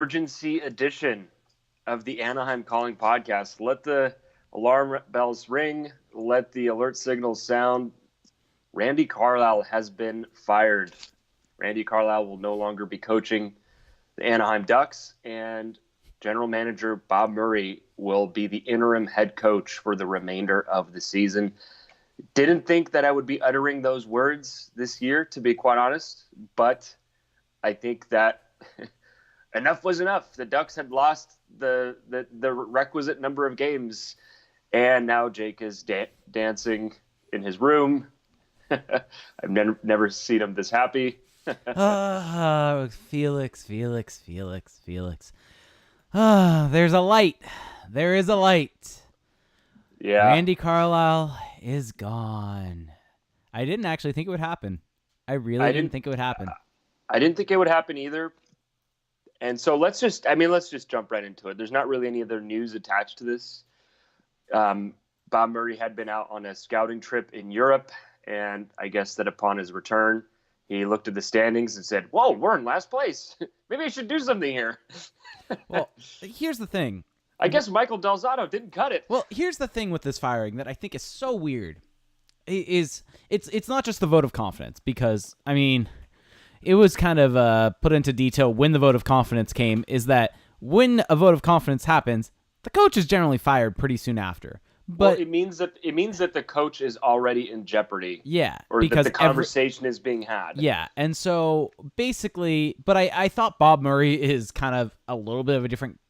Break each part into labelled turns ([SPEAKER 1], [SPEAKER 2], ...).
[SPEAKER 1] emergency edition of the Anaheim Calling Podcast. Let the alarm bells ring. Let the alert signals sound. Randy Carlyle has been fired. Randy Carlyle will no longer be coaching the Anaheim Ducks, and general manager Bob Murray will be the interim head coach for the remainder of the season. Didn't think that I would be uttering those words this year, to be quite honest, but I think that enough was enough. The Ducks had lost the requisite number of games, and now Jake is dancing in his room. I've never seen him this happy.
[SPEAKER 2] Felix. There's a light. There is a light.
[SPEAKER 1] Yeah.
[SPEAKER 2] Randy Carlyle is gone. I didn't actually think it would happen. I didn't think it would happen.
[SPEAKER 1] I didn't think it would happen either. And so let's just jump right into it. There's not really any other news attached to this. Bob Murray had been out on a scouting trip in Europe, and I guess that upon his return, he looked at the standings and said, "Whoa, we're in last place. Maybe I should do something here."
[SPEAKER 2] Well, here's the thing.
[SPEAKER 1] I guess Michael Delzato didn't cut it.
[SPEAKER 2] Well, here's the thing with this firing that I think is so weird. It's not just the vote of confidence, because, I mean, it was kind of put into detail when the vote of confidence came, is that when a vote of confidence happens, the coach is generally fired pretty soon after. But
[SPEAKER 1] it means that the coach is already in jeopardy.
[SPEAKER 2] Yeah,
[SPEAKER 1] or because that the conversation is being had.
[SPEAKER 2] Yeah, and so basically, but I thought Bob Murray is kind of a little bit of a different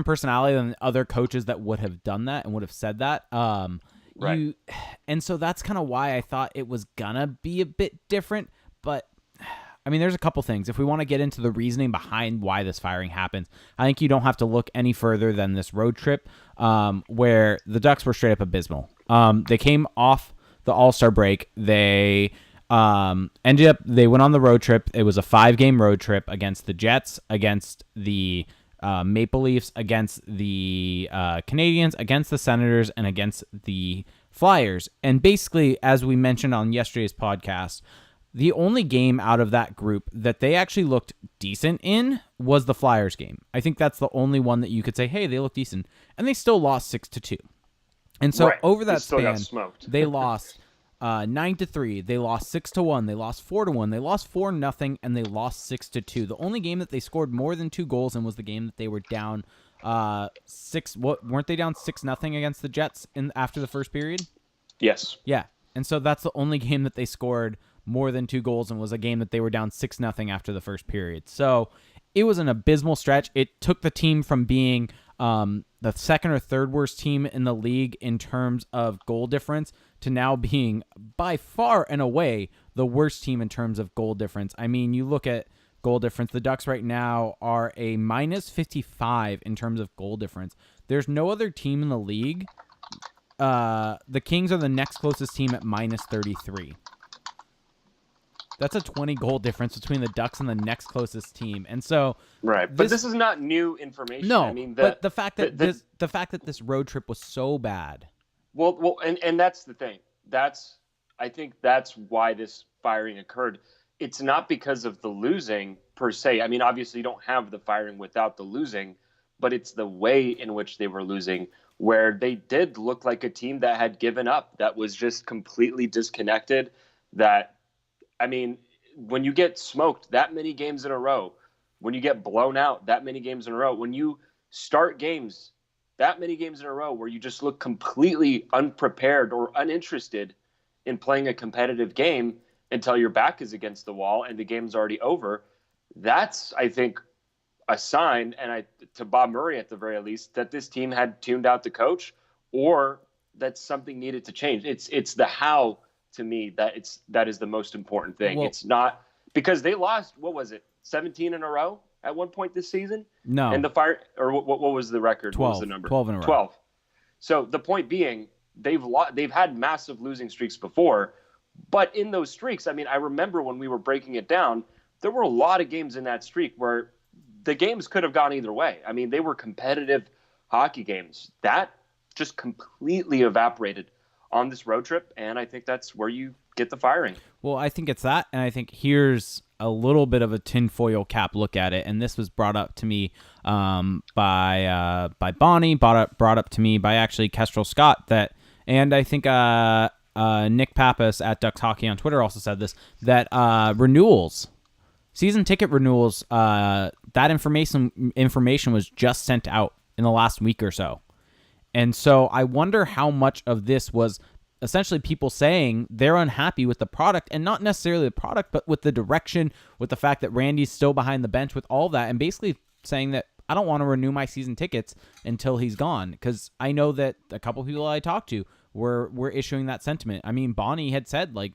[SPEAKER 2] personality than other coaches that would have done that and would have said that.
[SPEAKER 1] Right.
[SPEAKER 2] And so that's kind of why I thought it was gonna be a bit different. But I mean, there's a couple things. If we want to get into the reasoning behind why this firing happens, I think you don't have to look any further than this road trip, where the Ducks were straight up abysmal. They came off the All-Star break. They they went on the road trip. It was a 5-game road trip against the Jets, against the Maple Leafs, against the Canadiens, against the Senators, and against the Flyers. And basically, as we mentioned on yesterday's podcast, the only game out of that group that they actually looked decent in was the Flyers game. I think that's the only one that you could say, hey, they look decent. And they still lost 6-2. And so over that span, they lost 9-3. They lost 6-1. They lost 4-1. They lost 4-0, and they lost 6-2. The only game that they scored more than 2 goals in was the game that they were down 6. What weren't they down 6-0 against the Jets after the first period?
[SPEAKER 1] Yes.
[SPEAKER 2] Yeah. And so that's the only game that they scored more than 2 goals and was a game that they were down 6-0 after the first period. So it was an abysmal stretch. It took the team from being the second or third worst team in the league in terms of goal difference to now being by far and away the worst team in terms of goal difference. I mean, you look at goal difference. The Ducks right now are a -55 in terms of goal difference. There's no other team in the league. The Kings are the next closest team at -33. That's a 20-goal difference between the Ducks and the next closest team, and so
[SPEAKER 1] right. But this is not new information.
[SPEAKER 2] No,
[SPEAKER 1] I mean,
[SPEAKER 2] but the fact that this road trip was so bad.
[SPEAKER 1] Well, and that's the thing. I think that's why this firing occurred. It's not because of the losing per se. I mean, obviously, you don't have the firing without the losing, but it's the way in which they were losing, where they did look like a team that had given up, that was just completely disconnected. That, I mean, when you get smoked that many games in a row, when you get blown out that many games in a row, when you start games that many games in a row where you just look completely unprepared or uninterested in playing a competitive game until your back is against the wall and the game's already over, that's, I think, a sign, and to Bob Murray at the very least, that this team had tuned out the coach, or that something needed to change. It's the how, to me, that is the most important thing. Well, it's not because they lost, what was it, 17 in a row at one point this season?
[SPEAKER 2] No.
[SPEAKER 1] And the fire, or what was the record?
[SPEAKER 2] 12.
[SPEAKER 1] What was the number?
[SPEAKER 2] 12 in a row.
[SPEAKER 1] 12. So the point being, they've had massive losing streaks before, but in those streaks, I mean, I remember when we were breaking it down, there were a lot of games in that streak where the games could have gone either way. I mean, they were competitive hockey games. That just completely evaporated on this road trip, and I think that's where you get the firing.
[SPEAKER 2] Well, I think it's that, and I think here's a little bit of a tinfoil cap look at it, and this was brought up to me by Bonnie, brought up to me by actually Kestrel Scott, and I think Nick Pappas at Ducks Hockey on Twitter also said this, that renewals, season ticket renewals, that information was just sent out in the last week or so. And so I wonder how much of this was essentially people saying they're unhappy with the product, and not necessarily the product, but with the direction, with the fact that Randy's still behind the bench, with all that, and basically saying that I don't want to renew my season tickets until he's gone. Because I know that a couple people I talked to were issuing that sentiment. I mean, Bonnie had said, like,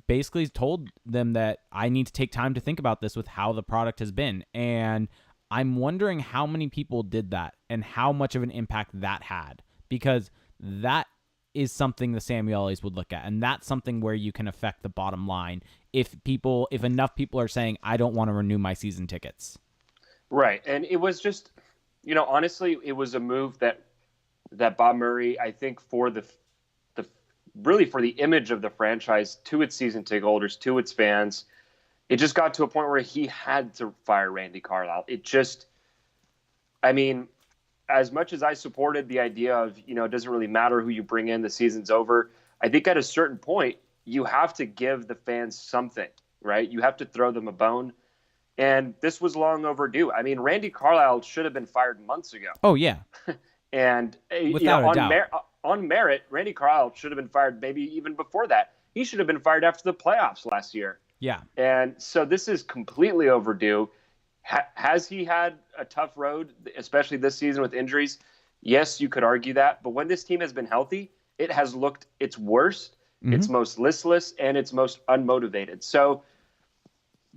[SPEAKER 2] basically told them that I need to take time to think about this with how the product has been. And I'm wondering how many people did that and how much of an impact that had, because that is something the Samuelis would look at, and that's something where you can affect the bottom line if enough people are saying, I don't want to renew my season tickets.
[SPEAKER 1] Right. And it was just, honestly, it was a move that Bob Murray, I think, for the really for the image of the franchise, to its season ticket holders, to its fans, it just got to a point where he had to fire Randy Carlyle. It just, I mean, as much as I supported the idea of, it doesn't really matter who you bring in, the season's over, I think at a certain point, you have to give the fans something, right? You have to throw them a bone. And this was long overdue. I mean, Randy Carlyle should have been fired months ago.
[SPEAKER 2] Oh, yeah.
[SPEAKER 1] And
[SPEAKER 2] without a doubt.
[SPEAKER 1] On merit, Randy Carlyle should have been fired maybe even before that. He should have been fired after the playoffs last year.
[SPEAKER 2] Yeah.
[SPEAKER 1] And so this is completely overdue. Has he had a tough road, especially this season with injuries? Yes, you could argue that. But when this team has been healthy, it has looked its worst, its most listless, and its most unmotivated. So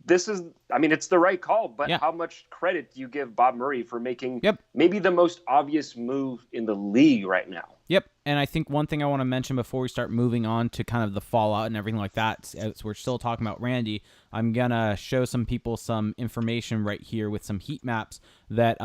[SPEAKER 1] this is, it's the right call, but how much credit do you give Bob Murray for making maybe the most obvious move in the league right now?
[SPEAKER 2] Yep. And I think one thing I want to mention before we start moving on to kind of the fallout and everything like that, as we're still talking about Randy, I'm going to show some people some information right here with some heat maps that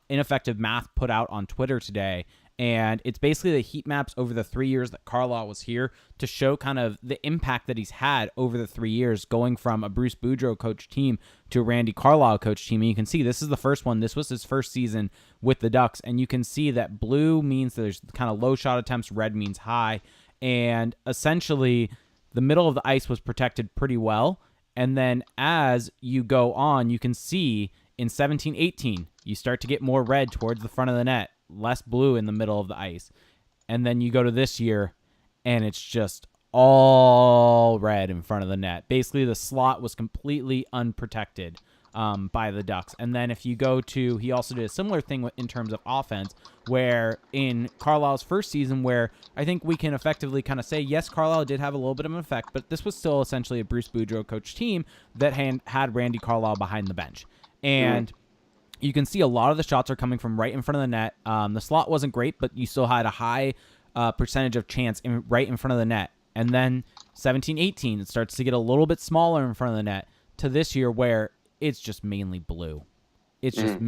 [SPEAKER 2] Ineffective Math put out on Twitter today. And it's basically the heat maps over the 3 years that Carlyle was here to show kind of the impact that he's had over the 3 years, going from a Bruce Boudreau coach team to a Randy Carlyle coach team. And you can see this is the first one. This was his first season with the Ducks. And you can see that blue means there's kind of low shot attempts, red means high. And essentially, the middle of the ice was protected pretty well. And then as you go on, you can see in 17-18, you start to get more red towards the front of the net, less blue in the middle of the ice. And then you go to this year, and it's just all red in front of the net. Basically, the slot was completely unprotected by the Ducks. And then if you go to, he also did a similar thing in terms of offense, where in Carlisle's first season, where I think we can effectively kind of say, yes, Carlyle did have a little bit of an effect, but this was still essentially a Bruce Boudreau coach team that had Randy Carlyle behind the bench. And you can see a lot of the shots are coming from right in front of the net. The slot wasn't great, but you still had a high percentage of chance right in front of the net. And then 17-18, it starts to get a little bit smaller in front of the net, to this year where it's just mainly blue. It's just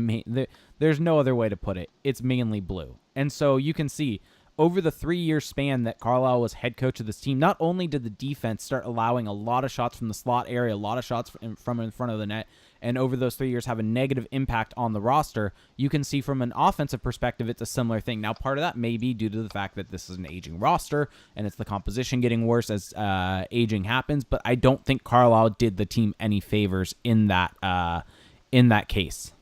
[SPEAKER 2] there's no other way to put it. It's mainly blue. And so you can see over the 3-year span that Carlyle was head coach of this team, not only did the defense start allowing a lot of shots from the slot area, a lot of shots from in front of the net, and over those 3 years have a negative impact on the roster, you can see from an offensive perspective, it's a similar thing. Now, part of that may be due to the fact that this is an aging roster, and it's the composition getting worse as aging happens, but I don't think Carlyle did the team any favors in that case.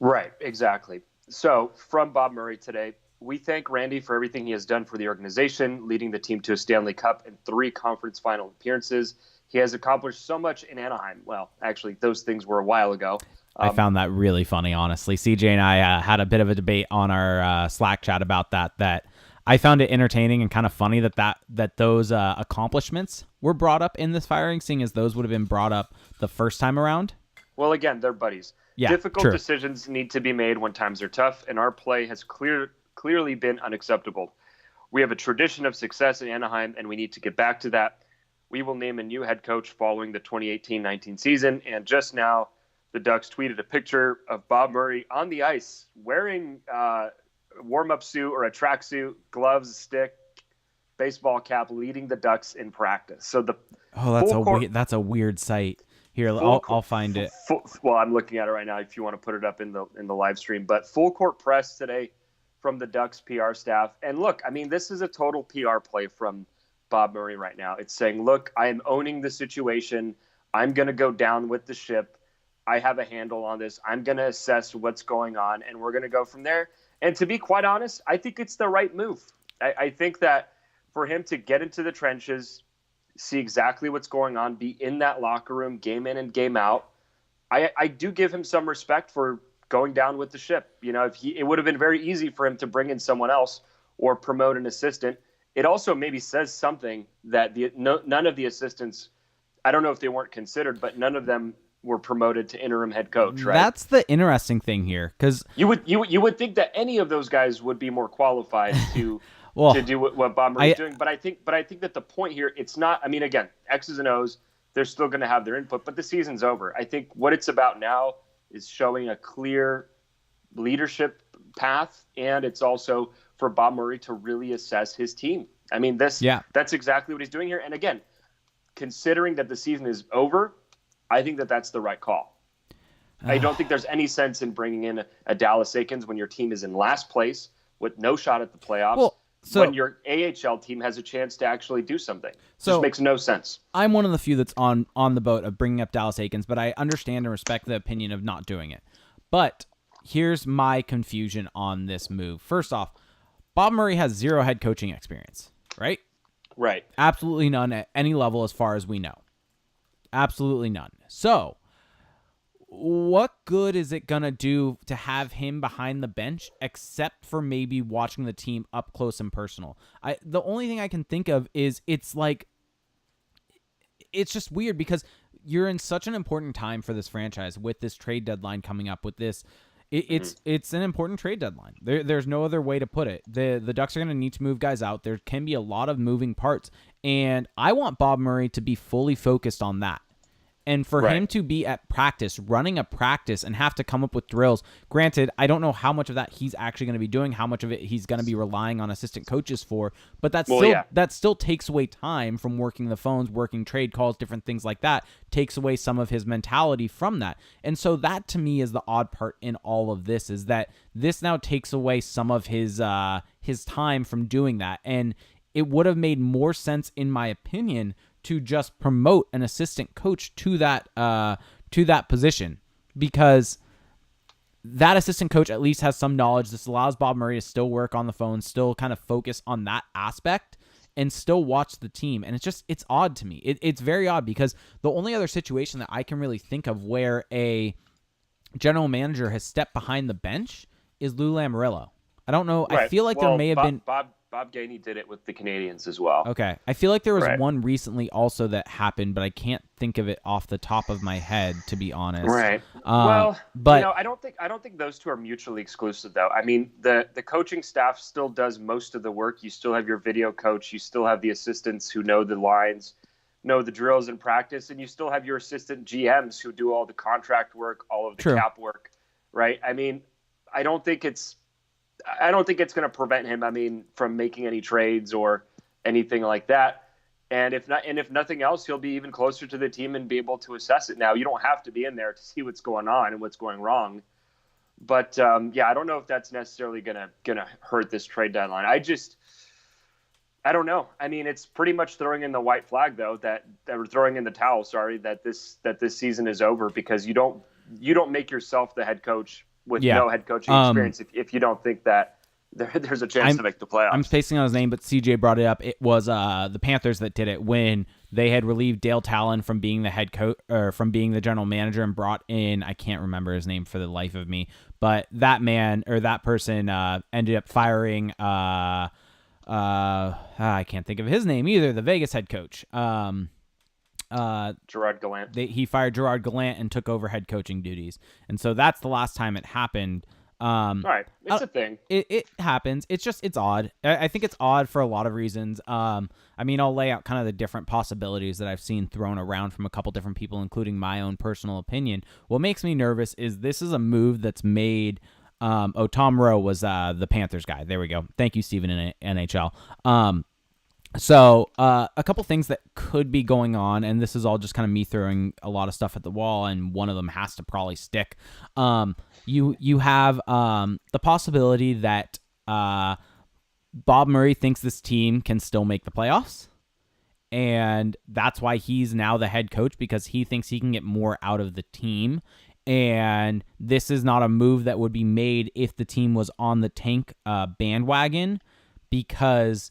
[SPEAKER 1] Right, exactly. So, from Bob Murray today, we thank Randy for everything he has done for the organization, leading the team to a Stanley Cup and 3 conference final appearances. He has accomplished so much in Anaheim. Well, actually, those things were a while ago.
[SPEAKER 2] I found that really funny, honestly. CJ and I had a bit of a debate on our Slack chat about that I found it entertaining and kind of funny that those accomplishments were brought up in this firing, seeing as those would have been brought up the first time around.
[SPEAKER 1] Well, again, they're buddies.
[SPEAKER 2] Yeah,
[SPEAKER 1] difficult decisions need to be made when times are tough, and our play has clearly been unacceptable. We have a tradition of success in Anaheim, and we need to get back to that. We will name a new head coach following the 2018-19 season, and just now the Ducks tweeted a picture of Bob Murray on the ice wearing a warm-up suit or a tracksuit, gloves, stick. baseball cap leading the Ducks in practice. So the
[SPEAKER 2] that's a weird sight. Here, I'll find it.
[SPEAKER 1] Well, I'm looking at it right now. If you want to put it up in the live stream, but full court press today from the Ducks PR staff. And look, I mean, this is a total PR play from Bob Murray right now. It's saying, look, I am owning the situation. I'm going to go down with the ship. I have a handle on this. I'm going to assess what's going on, and we're going to go from there. And to be quite honest, I think it's the right move. I think that for him to get into the trenches, see exactly what's going on, be in that locker room, game in and game out, I do give him some respect for going down with the ship. You know, it would have been very easy for him to bring in someone else or promote an assistant. It also maybe says something that none of the assistants, I don't know if they weren't considered, but none of them were promoted to interim head coach, right?
[SPEAKER 2] That's the interesting thing here, because
[SPEAKER 1] you would think that any of those guys would be more qualified to to do what Bob Murray's doing. But I think that the point here, it's not. I mean, again, X's and O's, they're still going to have their input, but the season's over. I think what it's about now is showing a clear leadership path, and it's also for Bob Murray to really assess his team. I mean, that's exactly what he's doing here. And again, considering that the season is over, I think that that's the right call. I don't think there's any sense in bringing in a Dallas Eakins when your team is in last place with no shot at the playoffs, when your AHL team has a chance to actually do something. So just makes no sense.
[SPEAKER 2] I'm one of the few that's on the boat of bringing up Dallas Eakins, but I understand and respect the opinion of not doing it. But here's my confusion on this move. First off, Bob Murray has zero head coaching experience, right?
[SPEAKER 1] Right.
[SPEAKER 2] Absolutely none at any level as far as we know. Absolutely none. So, what good is it going to do to have him behind the bench except for maybe watching the team up close and personal? The only thing I can think of is it's just weird because you're in such an important time for this franchise with this trade deadline coming up with this. It's an important trade deadline. There's no other way to put it. The Ducks are going to need to move guys out. There can be a lot of moving parts, and I want Bob Murray to be fully focused on that. And for him to be at practice, running a practice, and have to come up with drills. Granted, I don't know how much of that he's actually going to be doing, how much of it he's going to be relying on assistant coaches for. But that still takes away time from working the phones, working trade calls, different things like that. Takes away some of his mentality from that. And so that to me is the odd part in all of this, is that this now takes away some of his time from doing that. And it would have made more sense, in my opinion, to just promote an assistant coach to that position, because that assistant coach at least has some knowledge. This allows Bob Murray to still work on the phone, still kind of focus on that aspect, and still watch the team. And it's odd to me. It's very odd, because the only other situation that I can really think of where a general manager has stepped behind the bench is Lou Lamoriello. I don't know. Right. I feel like there may have been...
[SPEAKER 1] Bob Gainey did it with the Canadians as well.
[SPEAKER 2] Okay. I feel like there was one recently also that happened, but I can't think of it off the top of my head, to be honest.
[SPEAKER 1] Right. But I don't think those two are mutually exclusive, though. I mean, the coaching staff still does most of the work. You still have your video coach. You still have the assistants who know the lines, know the drills in practice, and you still have your assistant GMs who do all the contract work, all of the cap work, right? I mean, I don't think it's going to prevent him, from making any trades or anything like that. And if nothing else, he'll be even closer to the team and be able to assess it. Now, you don't have to be in there to see what's going on and what's going wrong. But I don't know if that's necessarily gonna hurt this trade deadline. I don't know. I mean, it's pretty much throwing in the white flag, though, that we're throwing in the towel. Sorry, that this season is over, because you don't make yourself the head coach with no head coaching experience if you don't think that there's a chance to make the playoffs.
[SPEAKER 2] I'm spacing on his name, but CJ brought it up. It was the Panthers that did it when they had relieved Dale Talon from being the head coach, or from being the general manager, and brought in, I can't remember his name for the life of me, but that person ended up firing I can't think of his name either, the Vegas head coach.
[SPEAKER 1] Gerard Gallant.
[SPEAKER 2] He fired Gerard Gallant and took over head coaching duties, and so that's the last time it happened.
[SPEAKER 1] All right, it's a thing.
[SPEAKER 2] It happens. It's odd. I think it's odd for a lot of reasons. I'll lay out kind of the different possibilities that I've seen thrown around from a couple different people, including my own personal opinion. What makes me nervous is this is a move that's made. Tom Rowe was the Panthers guy. There we go. Thank you, Steven, in NHL. So, a couple things that could be going on, and this is all just kind of me throwing a lot of stuff at the wall, and one of them has to probably stick. You have the possibility that Bob Murray thinks this team can still make the playoffs, and that's why he's now the head coach, because he thinks he can get more out of the team. And this is not a move that would be made if the team was on the tank bandwagon, because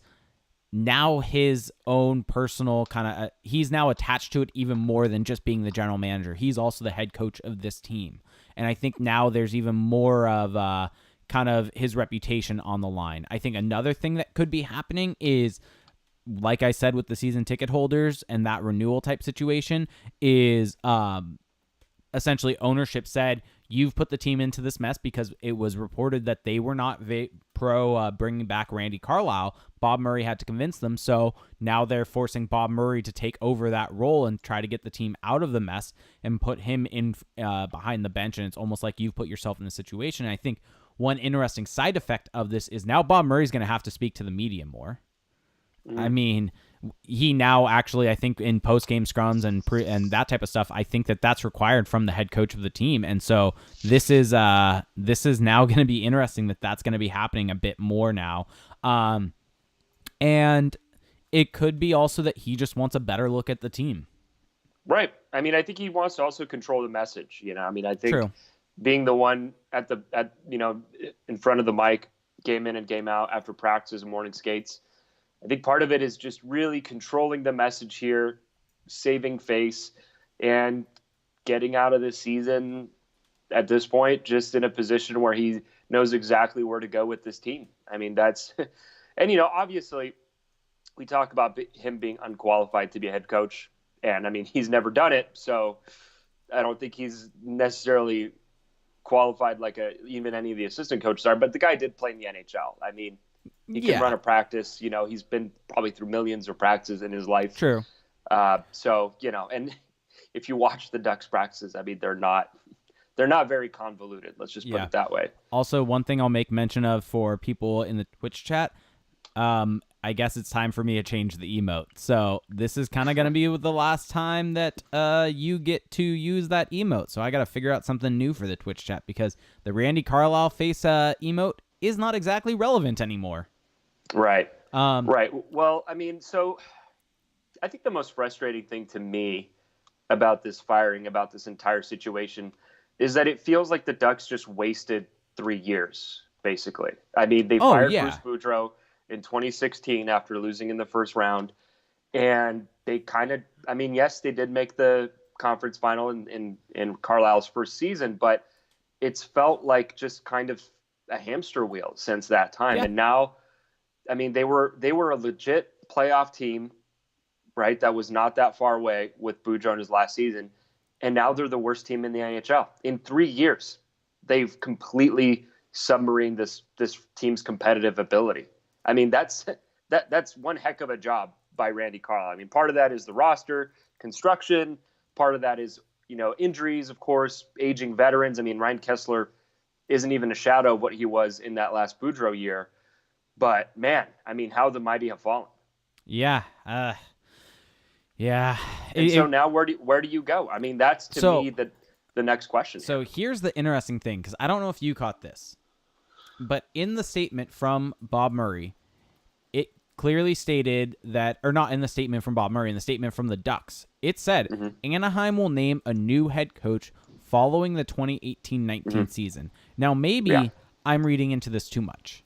[SPEAKER 2] now his own personal kind of he's now attached to it even more than just being the general manager. He's also the head coach of this team, and I think now there's even more of kind of his reputation on the line. I think another thing that could be happening is, like I said, with the season ticket holders and that renewal type situation, is essentially ownership said, you've put the team into this mess, because it was reported that they were not pro bringing back Randy Carlyle. Bob Murray had to convince them, so now they're forcing Bob Murray to take over that role and try to get the team out of the mess and put him in behind the bench, and it's almost like you've put yourself in the situation. And I think one interesting side effect of this is now Bob Murray's going to have to speak to the media more. I mean, he now actually, I think, in post-game scrums and that type of stuff, I think that's required from the head coach of the team. And so this is now going to be interesting that's going to be happening a bit more now. And it could be also that he just wants a better look at the team.
[SPEAKER 1] Right. I mean, I think he wants to also control the message. I mean, I think
[SPEAKER 2] True.
[SPEAKER 1] Being the one at in front of the mic, game in and game out after practices and morning skates, I think part of it is just really controlling the message here, saving face, and getting out of the season at this point just in a position where he knows exactly where to go with this team. I mean, that's – and, obviously we talk about him being unqualified to be a head coach, and, I mean, he's never done it, so I don't think he's necessarily qualified like even any of the assistant coaches are, but the guy did play in the NHL. I mean, he can run a practice. He's been probably through millions of practices in his life.
[SPEAKER 2] True.
[SPEAKER 1] So, and if you watch the Ducks practices, I mean, they're not very convoluted. Let's just put it that way.
[SPEAKER 2] Also, one thing I'll make mention of for people in the Twitch chat, I guess it's time for me to change the emote. So this is kind of going to be the last time that you get to use that emote. So I got to figure out something new for the Twitch chat, because the Randy Carlyle face emote is not exactly relevant anymore.
[SPEAKER 1] Right. Right. Well, I mean, so I think the most frustrating thing to me about this firing, about this entire situation, is that it feels like the Ducks just wasted 3 years, basically. I mean, they fired Bruce Boudreau in 2016 after losing in the first round. And they kind of, I mean, yes, they did make the conference final in Carlisle's first season, but it's felt like just kind of a hamster wheel since that time. Yeah. And now, I mean, they were a legit playoff team, right? That was not that far away with Boudreau in his last season. And now they're the worst team in the NHL. In 3 years, they've completely submarined this team's competitive ability. I mean, that's one heck of a job by Randy Carlyle. I mean, part of that is the roster construction. Part of that is, injuries, of course, aging veterans. I mean, Ryan Kessler isn't even a shadow of what he was in that last Boudreau year. But, man, I mean, how the mighty have fallen.
[SPEAKER 2] Yeah. Yeah.
[SPEAKER 1] And so now where do you go? I mean, that's to me the next question.
[SPEAKER 2] So here's the interesting thing, because I don't know if you caught this, but in the statement from Bob Murray, it clearly stated that, or not in the statement from Bob Murray, in the statement from the Ducks, it said Anaheim will name a new head coach following the 2018-19 season. Now, maybe I'm reading into this too much.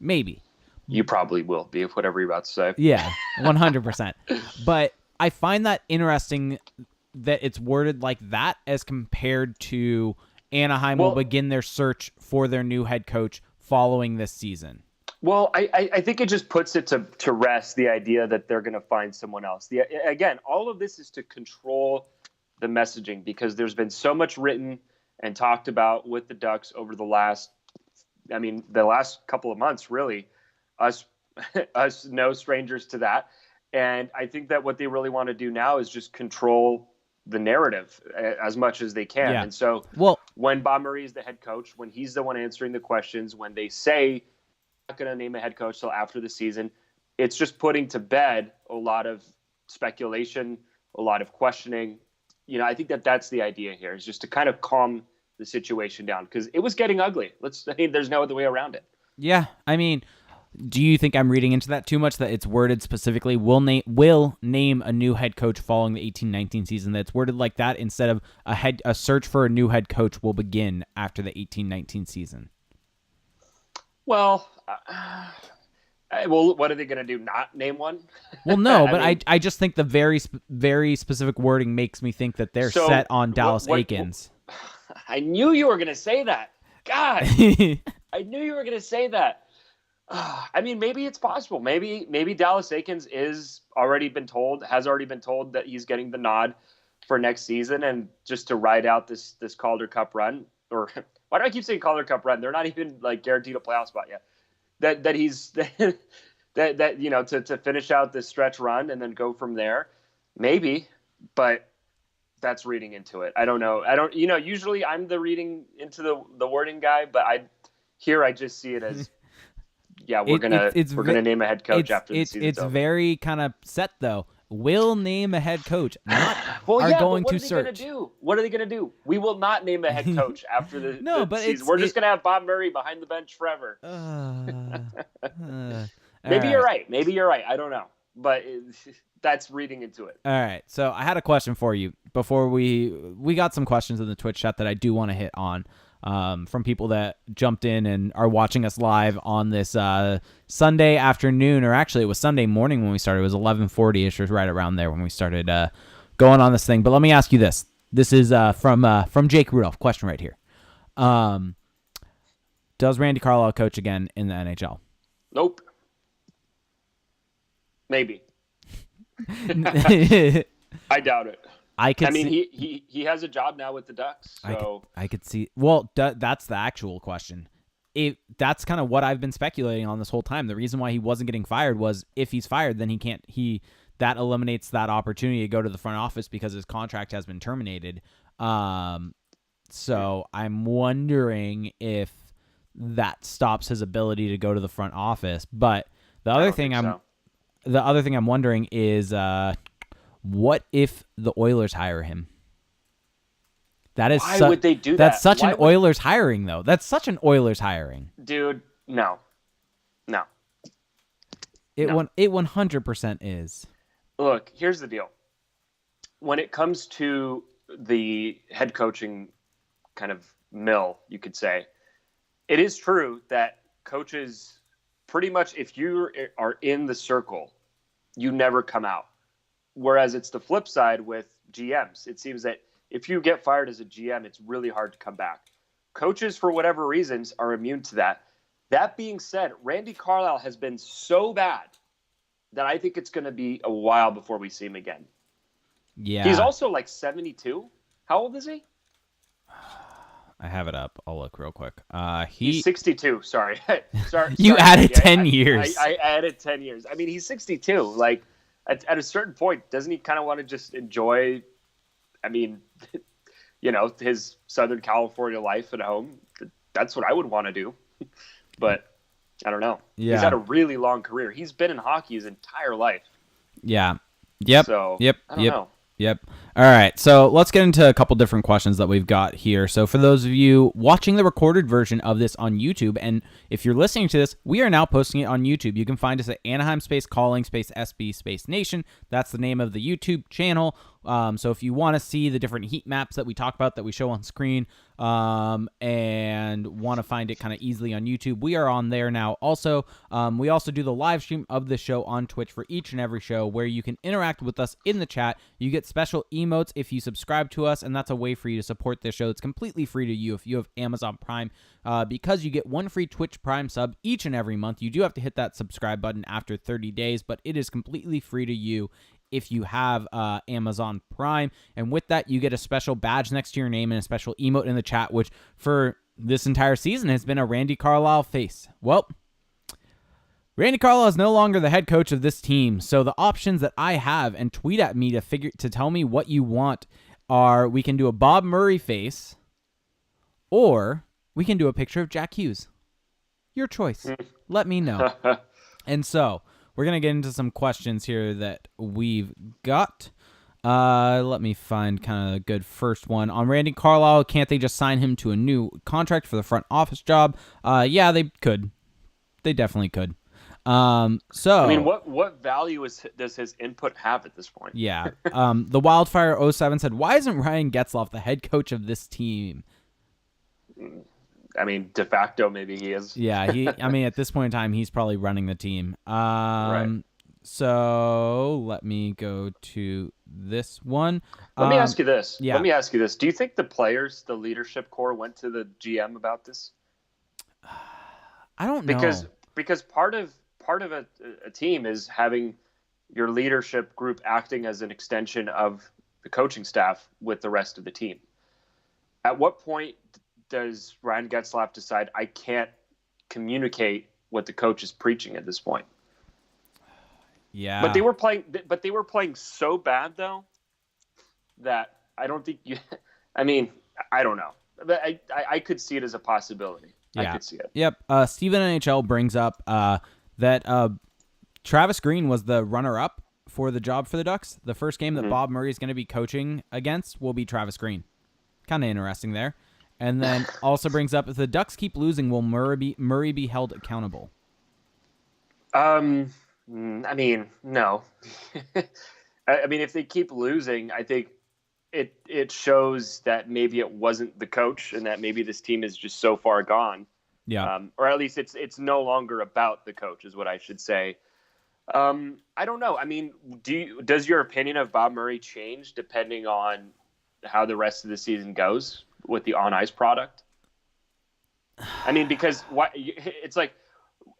[SPEAKER 2] Maybe.
[SPEAKER 1] You probably will be, if whatever you're about to say.
[SPEAKER 2] Yeah, 100%. But I find that interesting that it's worded like that as compared to Anaheim will begin their search for their new head coach following this season.
[SPEAKER 1] Well, I think it just puts it to rest, the idea that they're going to find someone else. Again, all of this is to control the messaging, because there's been so much written and talked about with the Ducks over the last couple of months, really. Us no strangers to that. And I think that what they really want to do now is just control the narrative as much as they can. Yeah. And so when Bob Murray is the head coach, when he's the one answering the questions, when they say not going to name a head coach till after the season, it's just putting to bed a lot of speculation, a lot of questioning. I think that's the idea here, is just to kind of calm the situation down, because it was getting ugly. There's no other way around it.
[SPEAKER 2] Yeah, I mean, do you think I'm reading into that too much, that it's worded specifically will name a new head coach following the 18-19 season, that it's worded like that instead of a search for a new head coach will begin after the 18-19 season?
[SPEAKER 1] Well, what are they going to do? Not name one?
[SPEAKER 2] Well, no, but I just think the very very specific wording makes me think that they're set on Dallas Eakins.
[SPEAKER 1] I knew you were going to say that. God, I knew you were going to say that. I mean, maybe it's possible. Maybe Dallas Eakins has already been told that he's getting the nod for next season, and just to ride out this Calder Cup run. Or why do I keep saying Calder Cup run? They're not even guaranteed a playoff spot yet. That he's to finish out this stretch run and then go from there. Maybe, but that's reading into it. I don't know. Usually I'm the reading into the wording guy, but I just see it as, yeah, we're gonna name a head coach after the season.
[SPEAKER 2] It's very kind of set though. Will name a head coach. Not
[SPEAKER 1] going to search. What are they gonna do? We will not name a head coach after the season. We're just gonna have Bob Murray behind the bench forever. Maybe you're right. I don't know, but that's reading into it.
[SPEAKER 2] All right. So I had a question for you before we got some questions in the Twitch chat that I do want to hit on. From people that jumped in and are watching us live on this Sunday afternoon, or actually it was Sunday morning when we started. It was 11:40ish, or right around there when we started going on this thing. But let me ask you this. This is from Jake Rudolph. Question right here. Does Randy Carlyle coach again in the NHL?
[SPEAKER 1] Nope. Maybe. I doubt it. He has a job now with the Ducks. So
[SPEAKER 2] I could see. Well, that's the actual question. That's kind of what I've been speculating on this whole time. The reason why he wasn't getting fired was, if he's fired, then he can't. That eliminates that opportunity to go to the front office because his contract has been terminated. So I'm wondering if that stops his ability to go to the front office. But the other thing I'm wondering is, what if the Oilers hire him?
[SPEAKER 1] Why would they do that?
[SPEAKER 2] That's such an Oilers hiring, though. That's such an Oilers hiring.
[SPEAKER 1] Dude, no.
[SPEAKER 2] It 100% is.
[SPEAKER 1] Look, here's the deal. When it comes to the head coaching kind of mill, you could say, it is true that coaches, pretty much, if you are in the circle, you never come out. Whereas it's the flip side with GMs. It seems that if you get fired as a GM, it's really hard to come back. Coaches, for whatever reasons, are immune to that. That being said, Randy Carlyle has been so bad that I think it's going to be a while before we see him again.
[SPEAKER 2] Yeah.
[SPEAKER 1] He's also like 72. How old is he?
[SPEAKER 2] I have it up. I'll look real quick.
[SPEAKER 1] He's 62. Sorry.
[SPEAKER 2] You added 10 years.
[SPEAKER 1] I added 10 years. I mean, he's 62. Like, at a certain point, doesn't he kind of want to just enjoy, his Southern California life at home? That's what I would want to do. But I don't know.
[SPEAKER 2] Yeah.
[SPEAKER 1] He's had a really long career. He's been in hockey his entire life.
[SPEAKER 2] Yeah. Yep.
[SPEAKER 1] So,
[SPEAKER 2] yep.
[SPEAKER 1] I don't know.
[SPEAKER 2] Yep. All right. So let's get into a couple different questions that we've got here. So for those of you watching the recorded version of this on YouTube, and if you're listening to this, we are now posting it on YouTube. You can find us at Anaheim Calling SB Nation. That's the name of the YouTube channel. So if you want to see the different heat maps that we talk about that we show on screen, and want to find it kind of easily on YouTube, we are on there now. Also, we also do the live stream of the show on Twitch for each and every show, where you can interact with us in the chat. You get special emotes if you subscribe to us, and that's a way for you to support this show. It's completely free to you if you have Amazon Prime, because you get one free Twitch Prime sub each and every month. You do have to hit that subscribe button after 30 days, but it is completely free to you if you have Amazon Prime. And with that, you get a special badge next to your name and a special emote in the chat, which for this entire season has been a Randy Carlyle face. Well, Randy Carlyle is no longer the head coach of this team, so the options that I have, and tweet at me to tell me what you want, are we can do a Bob Murray face, or we can do a picture of Jack Hughes. Your choice. Let me know. And so we're going to get into some questions here that we've got. Let me find kind of a good first one. On Randy Carlyle, can't they just sign him to a new contract for the front office job? Yeah, they could. They definitely could. So
[SPEAKER 1] I mean, what value does his input have at this point?
[SPEAKER 2] Yeah. The Wildfire 07 said, why isn't Ryan Getzlaf the head coach of this team?
[SPEAKER 1] I mean, de facto, maybe he is.
[SPEAKER 2] Yeah, at this point in time, he's probably running the team.
[SPEAKER 1] Right.
[SPEAKER 2] So let me go to this one.
[SPEAKER 1] Let me ask you this.
[SPEAKER 2] Yeah.
[SPEAKER 1] Let me ask you this. Do you think the players, the leadership core, went to the GM about this?
[SPEAKER 2] I don't know.
[SPEAKER 1] Because part of a team is having your leadership group acting as an extension of the coaching staff with the rest of the team. At what point does Ryan Getzlaf decide I can't communicate what the coach is preaching at this point?
[SPEAKER 2] Yeah.
[SPEAKER 1] But they were playing so bad though that I don't think you. I mean, I don't know. But I could see it as a possibility.
[SPEAKER 2] Yeah.
[SPEAKER 1] I could see it.
[SPEAKER 2] Yep. Steven NHL brings up that Travis Green was the runner-up for the job for the Ducks. The first game that Bob Murray is going to be coaching against will be Travis Green. Kind of interesting there. And then also brings up, if the Ducks keep losing, will Murray be held accountable?
[SPEAKER 1] I mean, no. I mean, if they keep losing, I think it shows that maybe it wasn't the coach and that maybe this team is just so far gone.
[SPEAKER 2] Yeah.
[SPEAKER 1] Or at least it's no longer about the coach is what I should say. I don't know. I mean, does your opinion of Bob Murray change depending on how the rest of the season goes with the on-ice product? I mean, because it's like,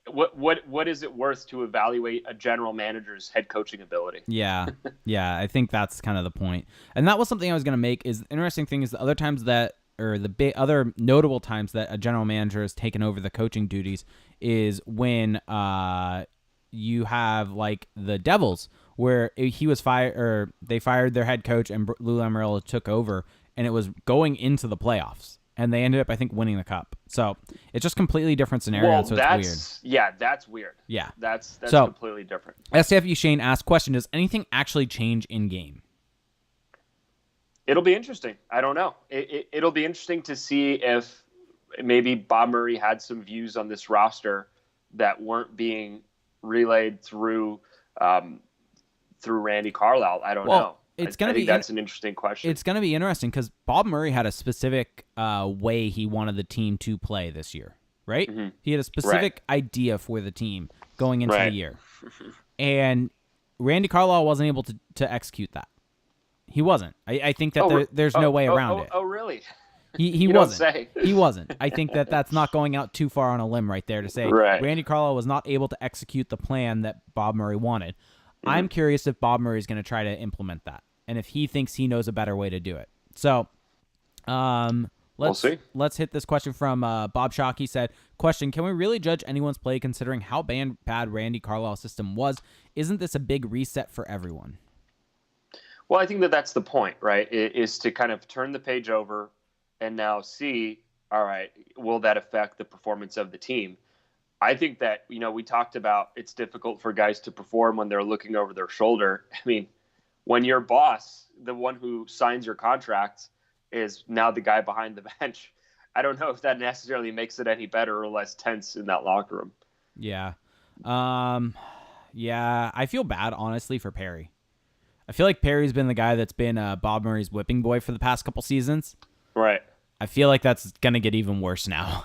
[SPEAKER 1] what is it worth to evaluate a general manager's head coaching ability?
[SPEAKER 2] Yeah. Yeah, I think that's kind of the point. And that was something I was going to make. Is the interesting thing is the other times that, or the other notable times that a general manager has taken over the coaching duties is when you have like the Devils, where he was fired, or they fired their head coach and Lou Lamoriello took over, and it was going into the playoffs. And they ended up, I think, winning the cup. So it's just completely different scenario.
[SPEAKER 1] Well,
[SPEAKER 2] so it's weird.
[SPEAKER 1] Yeah, that's weird.
[SPEAKER 2] Yeah.
[SPEAKER 1] That's
[SPEAKER 2] so,
[SPEAKER 1] completely different.
[SPEAKER 2] STFU Shane asked, question, does anything actually change in game?
[SPEAKER 1] It'll be interesting. I don't know. It'll be interesting to see if maybe Bob Murray had some views on this roster that weren't being relayed through Randy Carlyle. I don't know.
[SPEAKER 2] It's going to be.
[SPEAKER 1] That's an interesting question.
[SPEAKER 2] It's going to be interesting because Bob Murray had a specific way he wanted the team to play this year, right? Mm-hmm. He had a specific idea for the team going into the year, and Randy Carlyle wasn't able to execute that. He wasn't. I think that there's no way around it.
[SPEAKER 1] Oh, really?
[SPEAKER 2] He wasn't. He wasn't. I think that's not going out too far on a limb right there to say Randy Carlyle was not able to execute the plan that Bob Murray wanted. I'm curious if Bob Murray is going to try to implement that, and if he thinks he knows a better way to do it. So,
[SPEAKER 1] we'll see.
[SPEAKER 2] Let's hit this question from Bob Shock. He said, question, can we really judge anyone's play considering how bad Randy Carlyle's system was? Isn't this a big reset for everyone?
[SPEAKER 1] Well, I think that's the point, right? Is to kind of turn the page over and now see, all right, will that affect the performance of the team? I think that, we talked about it's difficult for guys to perform when they're looking over their shoulder. I mean, when your boss, the one who signs your contract, is now the guy behind the bench, I don't know if that necessarily makes it any better or less tense in that locker room.
[SPEAKER 2] Yeah. Yeah, I feel bad, honestly, for Perry. I feel like Perry's been the guy that's been Bob Murray's whipping boy for the past couple seasons.
[SPEAKER 1] Right.
[SPEAKER 2] I feel like that's going to get even worse now.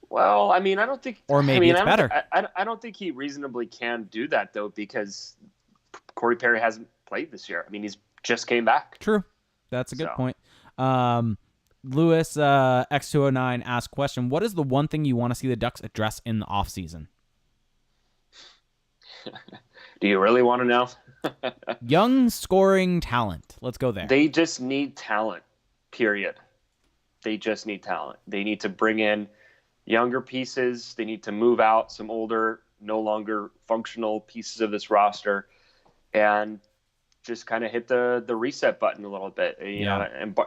[SPEAKER 1] Well, I mean, I don't think...
[SPEAKER 2] Or maybe it's better.
[SPEAKER 1] I don't think he reasonably can do that, though, because Corey Perry hasn't played this year. I mean, he's just came back.
[SPEAKER 2] True. That's a good point. Lewis X209 asked question, what is the one thing you want to see the Ducks address in the offseason?
[SPEAKER 1] Do you really want to know?
[SPEAKER 2] Young scoring talent. Let's go there.
[SPEAKER 1] They just need talent, period. They just need talent. They need to bring in younger pieces. They need to move out some older, no longer functional pieces of this roster and just kind of hit the reset button a little bit,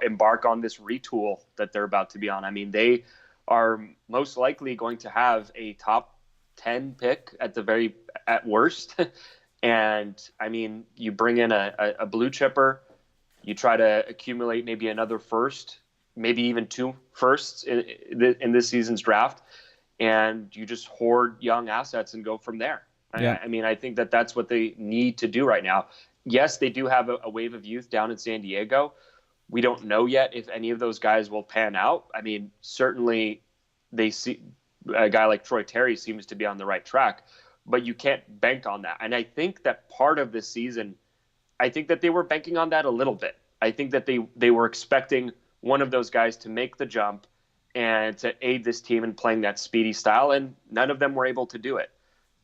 [SPEAKER 1] embark on this retool that they're about to be on. I mean, they are most likely going to have a top 10 pick at worst. And I mean, you bring in a blue chipper, you try to accumulate maybe another first, maybe even 2 firsts in this season's draft, and you just hoard young assets and go from there.
[SPEAKER 2] Yeah.
[SPEAKER 1] I mean, I think that that's what they need to do right now. Yes, they do have a wave of youth down in San Diego. We don't know yet if any of those guys will pan out. I mean, certainly they see a guy like Troy Terry seems to be on the right track, but you can't bank on that. And I think that part of this season, I think that they were banking on that a little bit. I think that they were expecting one of those guys to make the jump and to aid this team in playing that speedy style, and none of them were able to do it.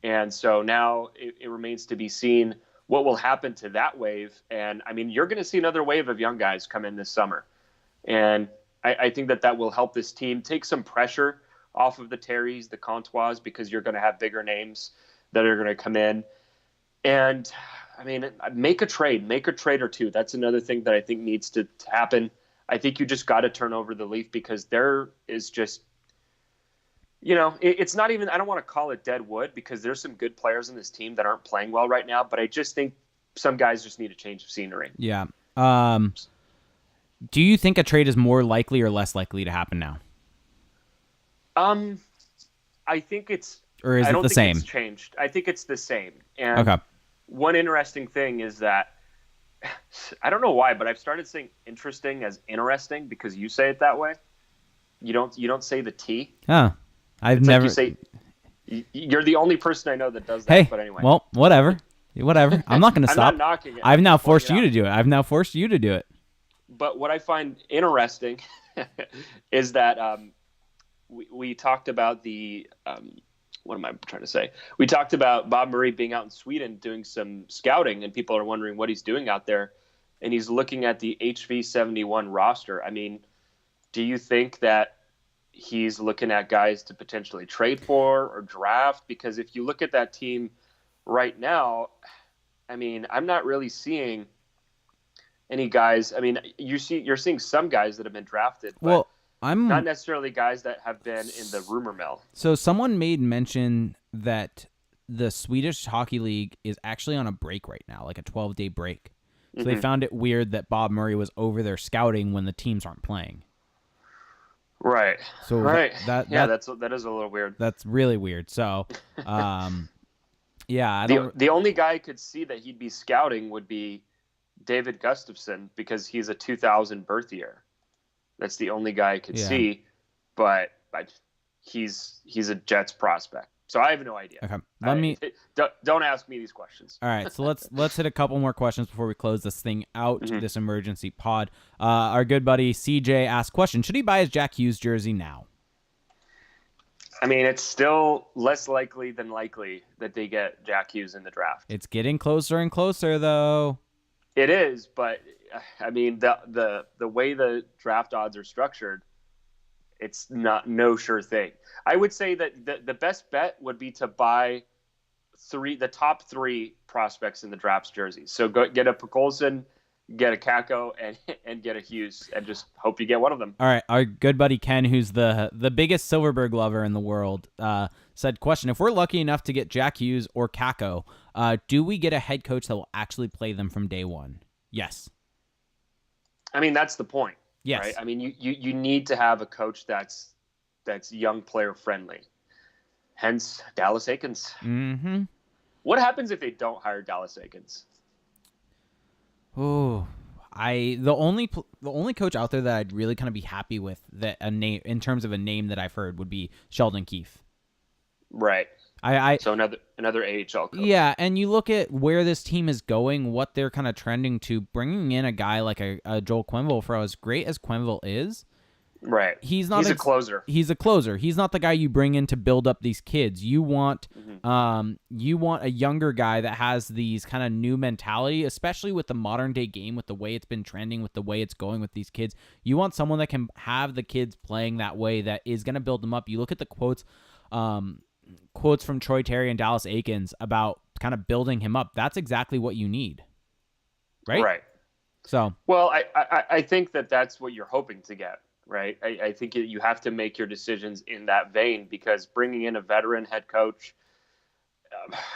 [SPEAKER 1] And so now it remains to be seen what will happen to that wave. And I mean, you're going to see another wave of young guys come in this summer. And I think that will help this team take some pressure off of the Terrys, the Comtois, because you're going to have bigger names that are going to come in. And I mean, make a trade or two. That's another thing that I think needs to happen. I think you just got to turn over the leaf, because there is just, it's not even, I don't want to call it dead wood, because there's some good players in this team that aren't playing well right now, but I just think some guys just need a change of scenery.
[SPEAKER 2] Yeah. Do you think a trade is more likely or less likely to happen now?
[SPEAKER 1] I think it's,
[SPEAKER 2] or is
[SPEAKER 1] I
[SPEAKER 2] it
[SPEAKER 1] don't
[SPEAKER 2] the
[SPEAKER 1] think
[SPEAKER 2] same?
[SPEAKER 1] It's changed. I think it's the same. And
[SPEAKER 2] okay.
[SPEAKER 1] One interesting thing is that, I don't know why, but I've started saying interesting as interesting because you say it that way. You don't say the T.
[SPEAKER 2] Oh, I've never.
[SPEAKER 1] Like you're the only person I know that does that.
[SPEAKER 2] Hey,
[SPEAKER 1] but anyway.
[SPEAKER 2] Well, whatever. I'm not going to stop.
[SPEAKER 1] I'm not knocking it.
[SPEAKER 2] I've now forced you to do it.
[SPEAKER 1] But what I find interesting is that we talked about the what am I trying to say? We talked about Bob Murray being out in Sweden doing some scouting, and people are wondering what he's doing out there. And he's looking at the HV71 roster. I mean, do you think that he's looking at guys to potentially trade for or draft? Because if you look at that team right now, I mean, I'm not really seeing any guys. I mean, you're seeing some guys that have been drafted, but not necessarily guys that have been in the rumor mill.
[SPEAKER 2] So someone made mention that the Swedish Hockey League is actually on a break right now, like a 12-day break. So they found it weird that Bob Murray was over there scouting when the teams aren't playing.
[SPEAKER 1] Right.
[SPEAKER 2] So
[SPEAKER 1] right.
[SPEAKER 2] That
[SPEAKER 1] is a little weird.
[SPEAKER 2] That's really weird. So, yeah.
[SPEAKER 1] The only guy I could see that he'd be scouting would be David Gustafsson, because he's a 2000 birth year. That's the only guy I could see, but he's a Jets prospect. So I have no idea.
[SPEAKER 2] Okay.
[SPEAKER 1] Don't ask me these questions.
[SPEAKER 2] All right, so let's hit a couple more questions before we close this thing out. This emergency pod. Our good buddy CJ asked question: should he buy his Jack Hughes jersey now?
[SPEAKER 1] I mean, it's still less likely than likely that they get Jack Hughes in the draft.
[SPEAKER 2] It's getting closer and closer, though.
[SPEAKER 1] It is, but I mean, the way the draft odds are structured, it's no sure thing. I would say that the best bet would be to buy the top 3 prospects in the draft's jerseys. So go get a Pokolson, get a Kakko, and get a Hughes, and just hope you get one of them.
[SPEAKER 2] All right, our good buddy Ken, who's the biggest Silverberg lover in the world, said, question: if we're lucky enough to get Jack Hughes or Kakko, do we get a head coach that will actually play them from day one? Yes.
[SPEAKER 1] I mean, that's the point.
[SPEAKER 2] Yes.
[SPEAKER 1] Right? I mean, you need to have a coach that's young player friendly. Hence, Dallas Eakins.
[SPEAKER 2] Mm-hmm.
[SPEAKER 1] What happens if they don't hire Dallas Eakins?
[SPEAKER 2] Oh, the only coach out there that I'd really kind of be happy with, that a name in terms of a name that I've heard, would be Sheldon Keefe.
[SPEAKER 1] Right. So another AHL coach.
[SPEAKER 2] Yeah, and you look at where this team is going, what they're kind of trending to, bringing in a guy like a Joel Quenneville, for as great as Quenneville is.
[SPEAKER 1] Right.
[SPEAKER 2] He's a closer. He's a closer. He's not the guy you bring in to build up these kids. You want a younger guy that has these kind of new mentality, especially with the modern day game, with the way it's been trending, with the way it's going with these kids. You want someone that can have the kids playing that way, that is going to build them up. You look at the quotes from Troy Terry and Dallas Eakins about kind of building him up. That's exactly what you need. Right?
[SPEAKER 1] Right.
[SPEAKER 2] So,
[SPEAKER 1] well, I think that's what you're hoping to get. Right. I think you have to make your decisions in that vein, because bringing in a veteran head coach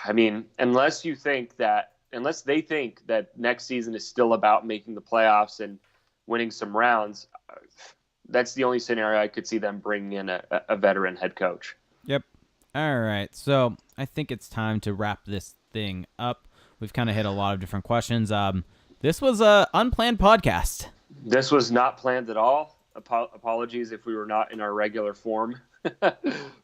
[SPEAKER 1] I mean, unless they think that next season is still about making the playoffs and winning some rounds, that's the only scenario I could see them bringing in a veteran head coach.
[SPEAKER 2] Yep. All right. So I think it's time to wrap this thing up. We've kind of hit a lot of different questions. This was a unplanned podcast.
[SPEAKER 1] This was not planned at all. Apologies if we were not in our regular form.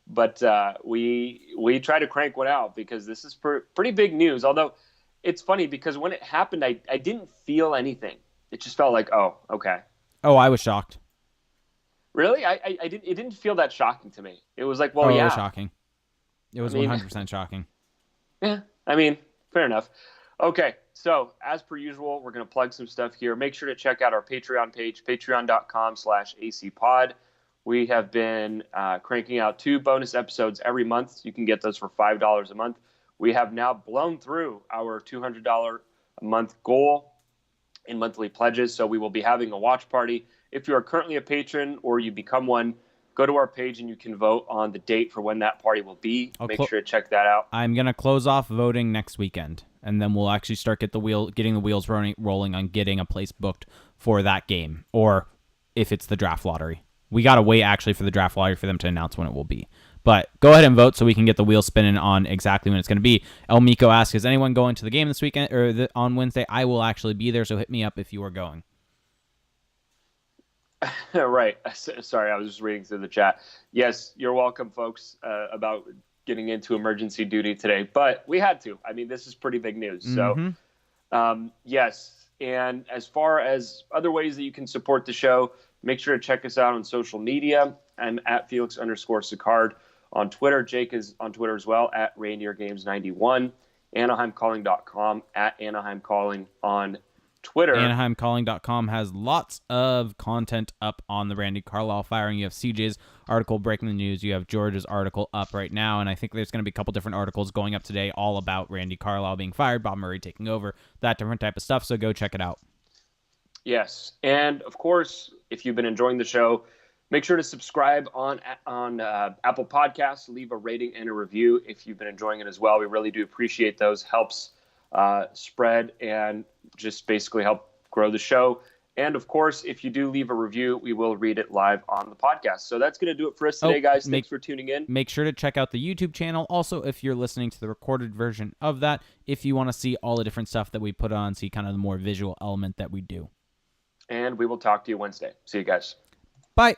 [SPEAKER 1] But we try to crank one out because this is pretty big news. Although it's funny because when it happened, I didn't feel anything. It just felt like, oh, okay.
[SPEAKER 2] Oh, I was shocked.
[SPEAKER 1] Really? I didn't. It didn't feel that shocking to me. It was like, well, yeah.
[SPEAKER 2] It was shocking. It was 100% shocking.
[SPEAKER 1] Yeah. I mean, fair enough. Okay. So as per usual, we're going to plug some stuff here. Make sure to check out our Patreon page, patreon.com/acpod. We have been cranking out 2 bonus episodes every month. You can get those for $5 a month. We have now blown through our $200 a month goal in monthly pledges. So we will be having a watch party. If you are currently a patron or you become one, go to our page and you can vote on the date for when that party will be. Make sure to check that out.
[SPEAKER 2] I'm going to close off voting next weekend, and then we'll actually start getting the wheels rolling on getting a place booked for that game, or if it's the draft lottery. We got to wait actually for the draft lottery for them to announce when it will be. But go ahead and vote so we can get the wheels spinning on exactly when it's going to be. El Miko asks, is anyone going to the game this weekend or on Wednesday? I will actually be there, so hit me up if you are going.
[SPEAKER 1] Right. Sorry, I was just reading through the chat. Yes, you're welcome, folks, about getting into emergency duty today. But we had to. I mean, this is pretty big news.
[SPEAKER 2] Mm-hmm.
[SPEAKER 1] So, yes. And as far as other ways that you can support the show, make sure to check us out on social media. I'm at Felix_Sicard on Twitter. Jake is on Twitter as well, at ReindeerGames91. AnaheimCalling.com, at AnaheimCalling on Twitter.
[SPEAKER 2] AnaheimCalling.com has lots of content up on the Randy Carlyle firing. You have CJ's article breaking the news. You have George's article up right now, and I think there's going to be a couple different articles going up today all about Randy Carlyle being fired, Bob Murray taking over, that different type of stuff, so go check it out.
[SPEAKER 1] Yes, and of course, if you've been enjoying the show, make sure to subscribe on Apple Podcasts, leave a rating and a review if you've been enjoying it as well. We really do appreciate those. Helps spread and just basically help grow the show. And of course, if you do leave a review, we will read it live on the podcast. So that's going to do it for us today, guys. Thanks for tuning in.
[SPEAKER 2] Make sure to check out the YouTube channel. Also, if you're listening to the recorded version of that, if you want to see all the different stuff that we put on, see kind of the more visual element that we do.
[SPEAKER 1] And we will talk to you Wednesday. See you guys.
[SPEAKER 2] Bye.